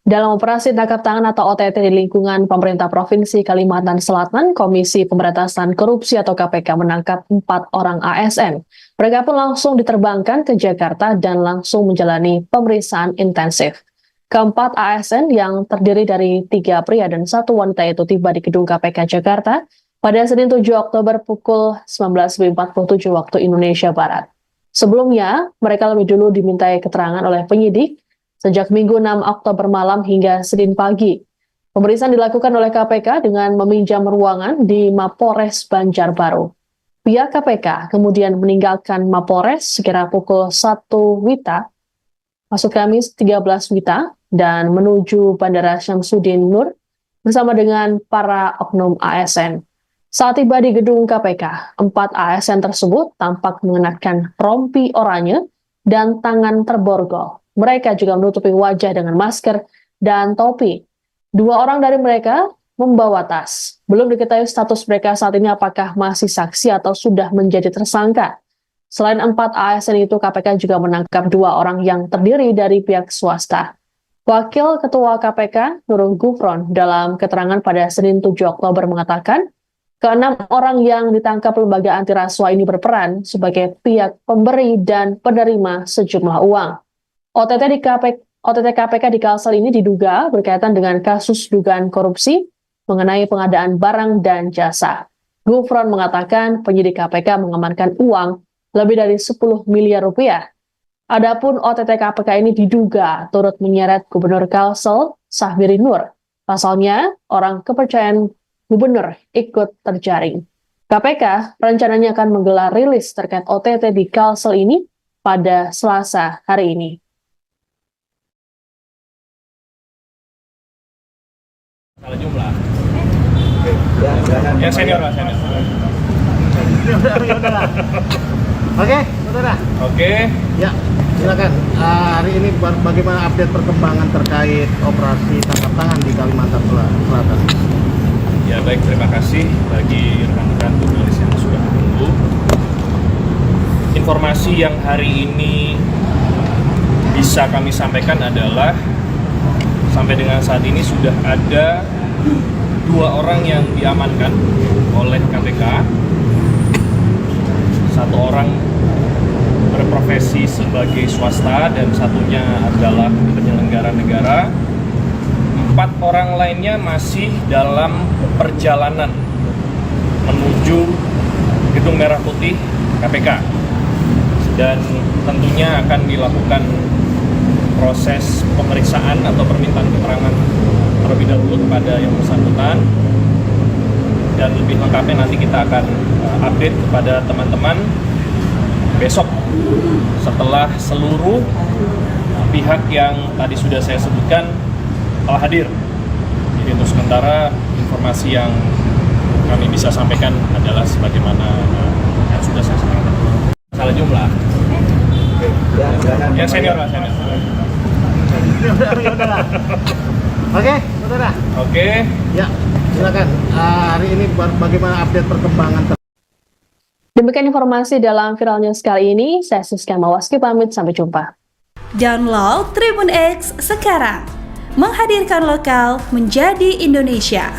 Dalam operasi tangkap tangan atau OTT di lingkungan pemerintah Provinsi Kalimantan Selatan, Komisi Pemberantasan Korupsi atau KPK menangkap 4 orang ASN. Mereka pun langsung diterbangkan ke Jakarta dan langsung menjalani pemeriksaan intensif. Keempat ASN yang terdiri dari 3 pria dan 1 wanita itu tiba di gedung KPK Jakarta pada Senin 7 Oktober pukul 19.47 waktu Indonesia Barat. Sebelumnya, mereka lebih dulu dimintai keterangan oleh penyidik sejak Minggu 6 Oktober malam hingga Senin pagi. Pemeriksaan dilakukan oleh KPK dengan meminjam ruangan di Mapolres Banjarbaru. Pihak KPK kemudian meninggalkan Mapolres sekira pukul 1 WITA, maksud kami 13 WITA, dan menuju Bandara Syamsuddin Nur bersama dengan para oknum ASN. Saat tiba di gedung KPK, 4 ASN tersebut tampak mengenakan rompi oranye dan tangan terborgol. Mereka juga menutupi wajah dengan masker dan topi. 2 orang dari mereka membawa tas. Belum diketahui status mereka saat ini apakah masih saksi atau sudah menjadi tersangka. Selain 4 ASN itu, KPK juga menangkap 2 orang yang terdiri dari pihak swasta. Wakil Ketua KPK, Nurul Gufron, dalam keterangan pada Senin 7 Oktober mengatakan, ke-6 orang yang ditangkap lembaga anti rasuah ini berperan sebagai pihak pemberi dan penerima sejumlah uang. OTT KPK di Kalsel ini diduga berkaitan dengan kasus dugaan korupsi mengenai pengadaan barang dan jasa. Gufron mengatakan penyidik KPK mengamankan uang lebih dari 10 miliar rupiah. Adapun OTT KPK ini diduga turut menyeret Gubernur Kalsel, Sahbiri Nur. Pasalnya, orang kepercayaan gubernur ikut terjaring. KPK rencananya akan menggelar rilis terkait OTT di Kalsel ini pada Selasa hari ini. Salah jumlah. Yang senior lah, senior. Oke, saudara. Oke. Ya, silakan. Hari ini bagaimana update perkembangan terkait operasi tangkap tangan di Kalimantan Selatan? Ya baik, terima kasih bagi rekan-rekan jurnalis yang sudah menunggu. Informasi yang hari ini bisa kami sampaikan adalah sampai dengan saat ini sudah ada 2 orang yang diamankan oleh KPK. 1 orang berprofesi sebagai swasta dan satunya adalah penyelenggara negara. 4 orang lainnya masih dalam perjalanan menuju Gedung Merah Putih KPK. Dan tentunya akan dilakukan proses pemeriksaan atau permintaan keterangan terlebih dahulu kepada yang bersangkutan, dan lebih lengkapnya nanti kita akan update kepada teman-teman besok setelah seluruh pihak yang tadi sudah saya sebutkan telah hadir. Jadi untuk sementara informasi yang kami bisa sampaikan adalah sebagaimana yang sudah saya sampaikan. Salah jumlah. Yang senior lah, senior. Oke, saudara. Oke. Ya, silakan. Hari ini bagaimana update perkembangan? Demikian informasi dalam Viral News kali ini. Saya Siska Mawaski pamit, sampai jumpa. Download Tribun X sekarang. Menghadirkan lokal menjadi Indonesia.